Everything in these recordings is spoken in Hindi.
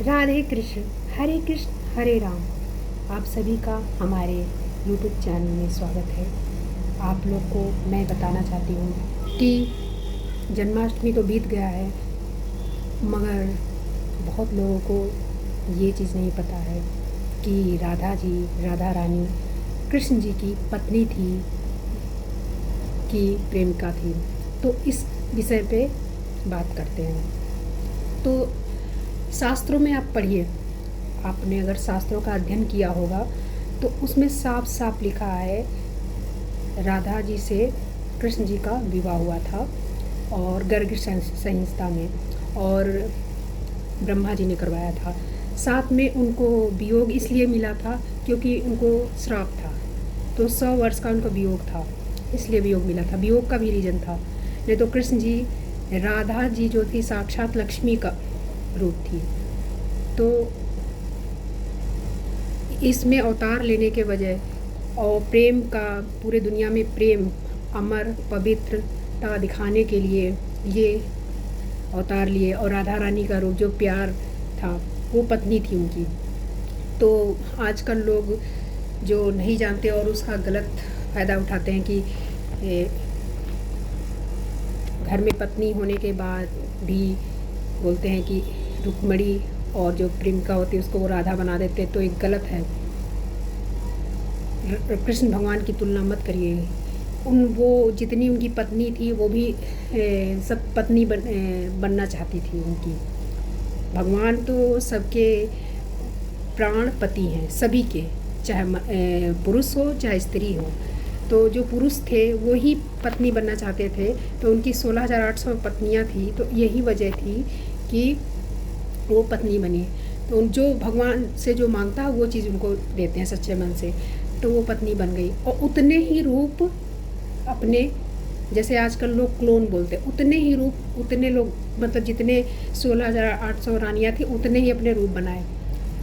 राधे कृष्ण हरे राम। आप सभी का हमारे यूट्यूब चैनल में स्वागत है। आप लोग को मैं बताना चाहती हूँ कि जन्माष्टमी तो बीत गया है, मगर बहुत लोगों को ये चीज़ नहीं पता है कि राधा रानी कृष्ण जी की पत्नी थी, कि प्रेमिका थी। तो इस विषय पे बात करते हैं। तो शास्त्रों में आप पढ़िए, आपने अगर शास्त्रों का अध्ययन किया होगा तो उसमें साफ साफ लिखा है राधा जी से कृष्ण जी का विवाह हुआ था, और गर्ग संहिता में, और ब्रह्मा जी ने करवाया था। साथ में उनको वियोग इसलिए मिला था क्योंकि उनको श्राप था, तो 100 वर्ष का उनका वियोग था, इसलिए वियोग मिला था। वियोग का भी रीजन था, नहीं तो कृष्ण जी, राधा जी जो थी साक्षात लक्ष्मी का रूप थी। तो इसमें अवतार लेने के वजह और प्रेम का, पूरे दुनिया में प्रेम अमर पवित्रता दिखाने के लिए ये अवतार लिए, और राधा रानी का रूप जो प्यार था वो पत्नी थी उनकी। तो आजकल लोग जो नहीं जानते और उसका गलत फ़ायदा उठाते हैं कि घर में पत्नी होने के बाद भी बोलते हैं कि रुक्मणी और जो प्रेमिका होती है उसको वो राधा बना देते, तो एक गलत है। कृष्ण भगवान की तुलना मत करिए। वो जितनी उनकी पत्नी थी वो भी सब पत्नी बनना चाहती थी उनकी। भगवान तो सबके प्राण पति हैं, सभी के, चाहे पुरुष हो चाहे स्त्री हो। तो जो पुरुष थे वो ही पत्नी बनना चाहते थे, तो उनकी 16,800 पत्नियां थी। तो यही वजह थी कि वो पत्नी बनी। तो जो भगवान से जो मांगता है वो चीज़ उनको देते हैं सच्चे मन से, तो वो पत्नी बन गई। और उतने ही रूप अपने, जैसे आजकल लोग क्लोन बोलते हैं, उतने ही रूप, उतने लोग, मतलब जितने 16,800 रानियाँ थी उतने ही अपने रूप बनाए,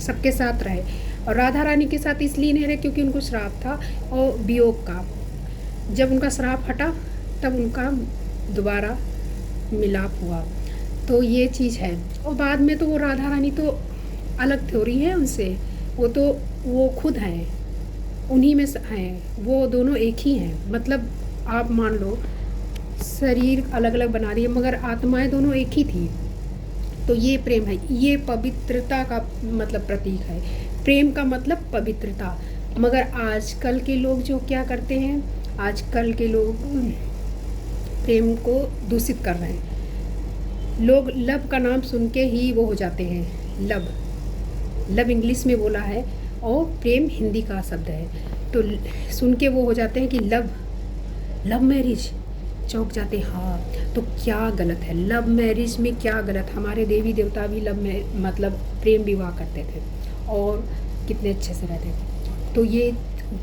सबके साथ रहे। और राधा रानी के साथ इसलिए नहीं रहे क्योंकि उनको श्राप था और वियोग का। जब उनका श्राप हटा तब उनका दोबारा मिलाप हुआ। तो ये चीज़ है। और बाद में तो वो राधा रानी तो अलग थ्योरी है उनसे, वो खुद हैं, उन्हीं में हैं, वो दोनों एक ही हैं। मतलब आप मान लो शरीर अलग अलग बना दिए मगर आत्माएं दोनों एक ही थी। तो ये प्रेम है, ये पवित्रता का मतलब प्रतीक है। प्रेम का मतलब पवित्रता। मगर आजकल के लोग जो क्या करते हैं, आजकल के लोग प्रेम को दूषित कर रहे हैं। लोग लव का नाम सुन के ही वो हो जाते हैं। लव इंग्लिश में बोला है और प्रेम हिंदी का शब्द है, तो सुन के वो हो जाते हैं कि लव मैरिज, चौंक जाते हैं। हाँ, तो क्या गलत है लव मैरिज में? क्या गलत? हमारे देवी देवता भी मतलब प्रेम विवाह करते थे और कितने अच्छे से रहते थे, तो ये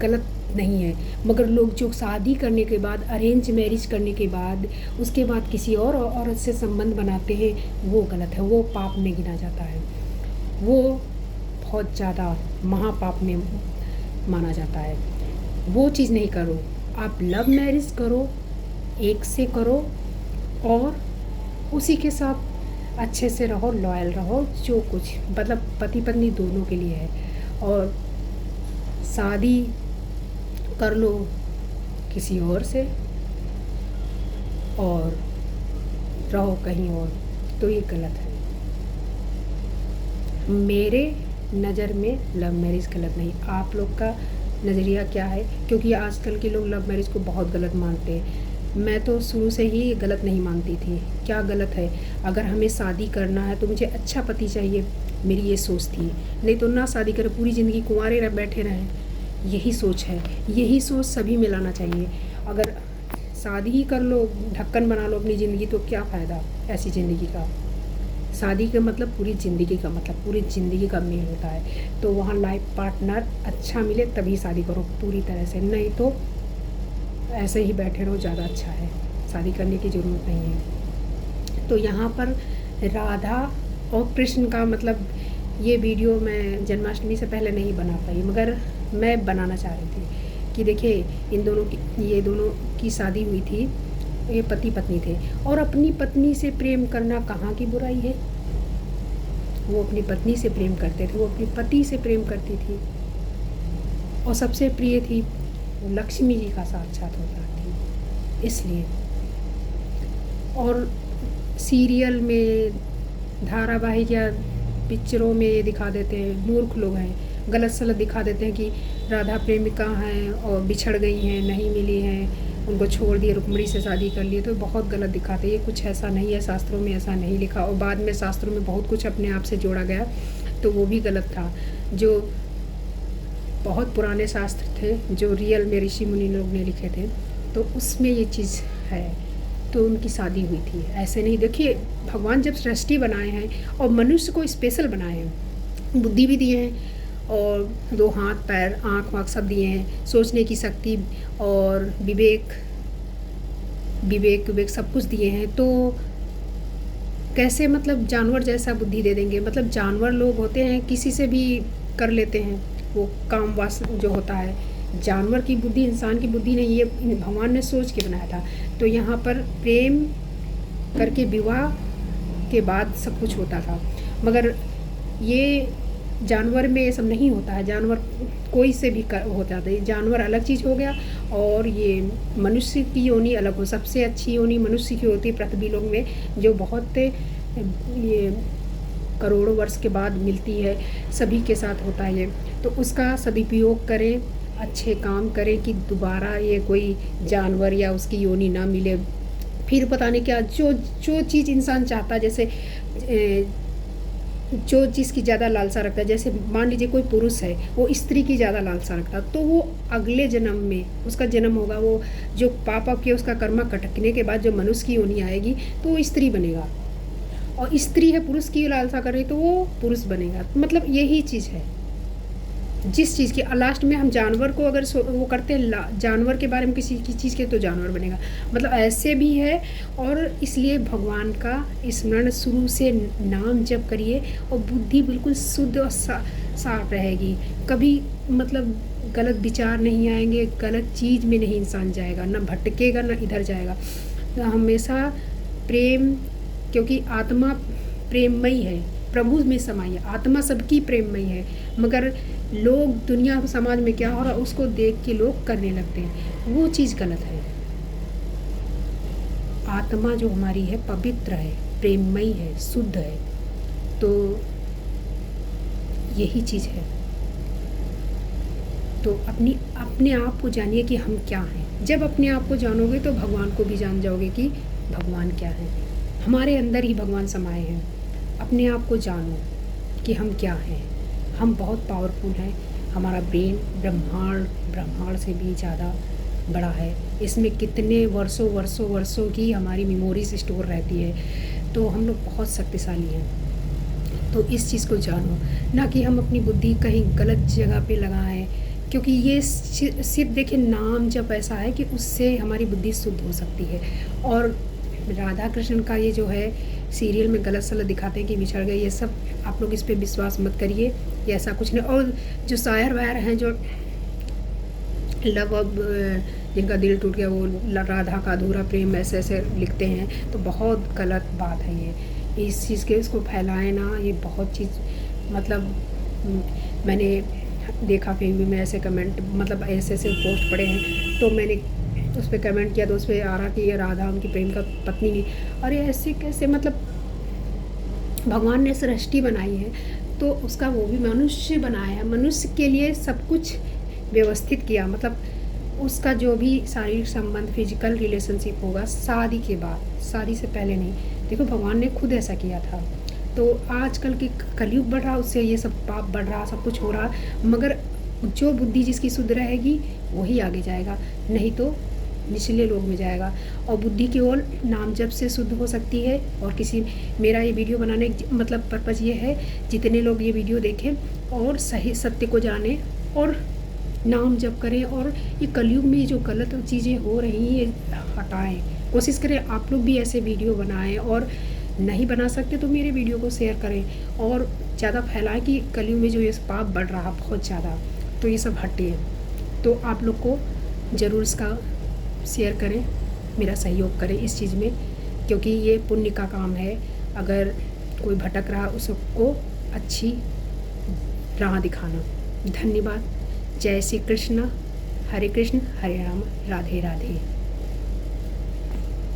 गलत नहीं है। मगर लोग जो शादी करने के बाद, अरेंज मैरिज करने के बाद, उसके बाद किसी और औरत से संबंध बनाते हैं, वो गलत है, वो पाप में गिना जाता है, वो बहुत ज़्यादा महापाप में माना जाता है। वो चीज़ नहीं करो। आप लव मैरिज करो, एक से करो, और उसी के साथ अच्छे से रहो, लॉयल रहो, जो कुछ मतलब पति पत्नी दोनों के लिए है। और शादी कर लो किसी और से और रहो कहीं और, तो ये गलत है। मेरे नज़र में लव मैरिज गलत नहीं। आप लोग का नज़रिया क्या है? क्योंकि आजकल के लोग लव मैरिज को बहुत गलत मानते हैं। मैं तो शुरू से ही गलत नहीं मानती थी। क्या गलत है? अगर हमें शादी करना है तो मुझे अच्छा पति चाहिए, मेरी ये सोच थी। नहीं तो ना शादी करें, पूरी ज़िंदगी कुंवारे बैठे रहें, यही सोच है। यही सोच सभी में लाना चाहिए। अगर शादी ही कर लो, ढक्कन बना लो अपनी ज़िंदगी, तो क्या फ़ायदा ऐसी ज़िंदगी का? शादी का मतलब पूरी ज़िंदगी का, मतलब पूरी ज़िंदगी का मेल होता है। तो वहाँ लाइफ पार्टनर अच्छा मिले तभी शादी करो पूरी तरह से, नहीं तो ऐसे ही बैठे रहो, ज़्यादा अच्छा है। शादी करने की ज़रूरत नहीं है। तो यहाँ पर राधा और कृष्ण का मतलब, ये वीडियो मैं जन्माष्टमी से पहले नहीं बना पाई, मगर मैं बनाना चाह रही थी कि देखिए इन दोनों की, ये दोनों की शादी हुई थी, ये पति पत्नी थे, और अपनी पत्नी से प्रेम करना कहाँ की बुराई है? वो अपनी पत्नी से प्रेम करते थे, वो अपने पति से प्रेम करती थी, और सबसे प्रिय थी वो लक्ष्मी जी का साक्षात अवतार थी। इसलिए और सीरियल में, धारावाहिक या पिक्चरों में ये दिखा देते हैं, मूर्ख लोग हैं, गलत सलत दिखा देते हैं कि राधा प्रेमिका हैं और बिछड़ गई हैं, नहीं मिली हैं, उनको छोड़ दिए, रुक्मिणी से शादी कर लिए, तो बहुत गलत दिखाते हैं। ये कुछ ऐसा नहीं है, शास्त्रों में ऐसा नहीं लिखा, और बाद में शास्त्रों में बहुत कुछ अपने आप से जोड़ा गया, तो वो भी गलत था। जो बहुत पुराने शास्त्र थे जो रियल में ऋषि मुनि लोग ने लिखे थे, तो उसमें ये चीज़ है, तो उनकी शादी हुई थी। ऐसे नहीं, देखिए भगवान जब सृष्टि बनाए हैं और मनुष्य को स्पेशल बनाए हैं, बुद्धि भी दिए हैं और 2 हाथ पैर आँख वाँख सब दिए हैं, सोचने की शक्ति और विवेक सब कुछ दिए हैं, तो कैसे मतलब जानवर जैसा बुद्धि दे देंगे? मतलब जानवर लोग होते हैं किसी से भी कर लेते हैं, वो काम वास जो होता है, जानवर की बुद्धि इंसान की बुद्धि नहीं, ये भगवान ने सोच के बनाया था। तो यहाँ पर प्रेम करके विवाह के बाद सब कुछ होता था, मगर ये जानवर में ये सब नहीं होता है। जानवर कोई से भी हो जाता है, जानवर अलग चीज़ हो गया, और ये मनुष्य की योनि अलग हो। सबसे अच्छी योनि मनुष्य की होती है पृथ्वी लोक में, जो बहुत ये करोड़ों वर्ष के बाद मिलती है, सभी के साथ होता है ये। तो उसका सदुपयोग करें, अच्छे काम करें कि दोबारा ये कोई जानवर या उसकी योनि ना मिले। फिर पता नहीं क्या जो चीज़ इंसान चाहता है, जैसे जो चीज़ की ज़्यादा लालसा रखता है, जैसे मान लीजिए कोई पुरुष है वो स्त्री की ज़्यादा लालसा रखता है, तो वो अगले जन्म में उसका जन्म होगा, वो जो पाप किया उसका कर्मा कटकने के बाद जो मनुष्य की योनि आएगी तो वो स्त्री बनेगा, और स्त्री है पुरुष की लालसा कर रही तो वो पुरुष बनेगा। मतलब यही चीज़ है जिस चीज़ की लास्ट में हम जानवर को अगर वो करते हैं, जानवर के बारे में किसी की चीज़ के, तो जानवर बनेगा। मतलब ऐसे भी है, और इसलिए भगवान का स्मरण शुरू से नाम जप करिए और बुद्धि बिल्कुल शुद्ध और साफ रहेगी। कभी मतलब गलत विचार नहीं आएंगे, गलत चीज़ में नहीं इंसान जाएगा, ना भटकेगा ना इधर जाएगा। तो हमेशा प्रेम, क्योंकि आत्मा प्रेममयी है, प्रभु में समाई है, आत्मा सबकी प्रेममयी है, मगर लोग दुनिया समाज में क्या हो रहा है उसको देख के लोग करने लगते हैं, वो चीज़ गलत है। आत्मा जो हमारी है पवित्र है, प्रेममयी है, शुद्ध है, तो यही चीज़ है। तो अपने आप को जानिए कि हम क्या हैं। जब अपने आप को जानोगे तो भगवान को भी जान जाओगे कि भगवान क्या है। हमारे अंदर ही भगवान समाये हैं। अपने आप को जानो कि हम क्या हैं। हम बहुत पावरफुल हैं। हमारा ब्रेन ब्रह्मांड से भी ज़्यादा बड़ा है। इसमें कितने वर्षों की हमारी मेमोरीज स्टोर रहती है। तो हम लोग बहुत शक्तिशाली हैं। तो इस चीज़ को जानो, ना कि हम अपनी बुद्धि कहीं गलत जगह पे लगाएं, क्योंकि ये सिर्फ देखिए नाम जब ऐसा है कि उससे हमारी बुद्धि शुद्ध हो सकती है। और राधा कृष्ण का ये जो है सीरियल में गलत सलत दिखाते हैं कि बिछड़ गए, ये सब आप लोग इस पे विश्वास मत करिए, ये ऐसा कुछ नहीं। और जो शायर वायर हैं जो लव अब जिनका दिल टूट गया, वो राधा का अधूरा प्रेम ऐसे ऐसे लिखते हैं, तो बहुत गलत बात है ये। इस चीज़ के इसको फैलाएं ना, ये बहुत चीज़ मतलब मैंने देखा फेसबुक में ऐसे कमेंट, मतलब ऐसे ऐसे पोस्ट पड़े हैं, तो मैंने उस पर कमेंट किया तो उस पर आ रहा कि ये राधा उनकी प्रेम का पत्नी नहीं। अरे ऐसे कैसे, मतलब भगवान ने सृष्टि बनाई है तो उसका वो भी मनुष्य बनाया है, मनुष्य के लिए सब कुछ व्यवस्थित किया। मतलब उसका जो भी शारीरिक संबंध, फिजिकल रिलेशनशिप होगा शादी के बाद, शादी से पहले नहीं। देखो भगवान ने खुद ऐसा किया था। तो आजकल की कलयुग बढ़ रहा, उससे ये सब पाप बढ़ रहा, सब कुछ हो रहा, मगर जो बुद्धि जिसकी शुद्ध रहेगी वही आगे जाएगा, नहीं तो निचले लोग में जाएगा। और बुद्धि की ओर नाम जप से शुद्ध हो सकती है। और किसी मेरा ये वीडियो बनाने मतलब पर्पज़ ये है, जितने लोग ये वीडियो देखें और सही सत्य को जानें और नाम जप करें, और ये कलयुग में जो गलत चीज़ें हो रही हैं ये हटाएं। कोशिश करें आप लोग भी ऐसे वीडियो बनाएं, और नहीं बना सकते तो मेरे वीडियो को शेयर करें और ज़्यादा फैलाएं कि कलयुग में जो ये पाप बढ़ रहा बहुत ज़्यादा, तो ये सब हटे। तो आप लोग को ज़रूर इसका शेयर करें, मेरा सहयोग करें इस चीज़ में, क्योंकि ये पुण्य का काम है। अगर कोई भटक रहा उसको अच्छी राह दिखाना। धन्यवाद। जय श्री कृष्ण, हरे राम, राधे राधे।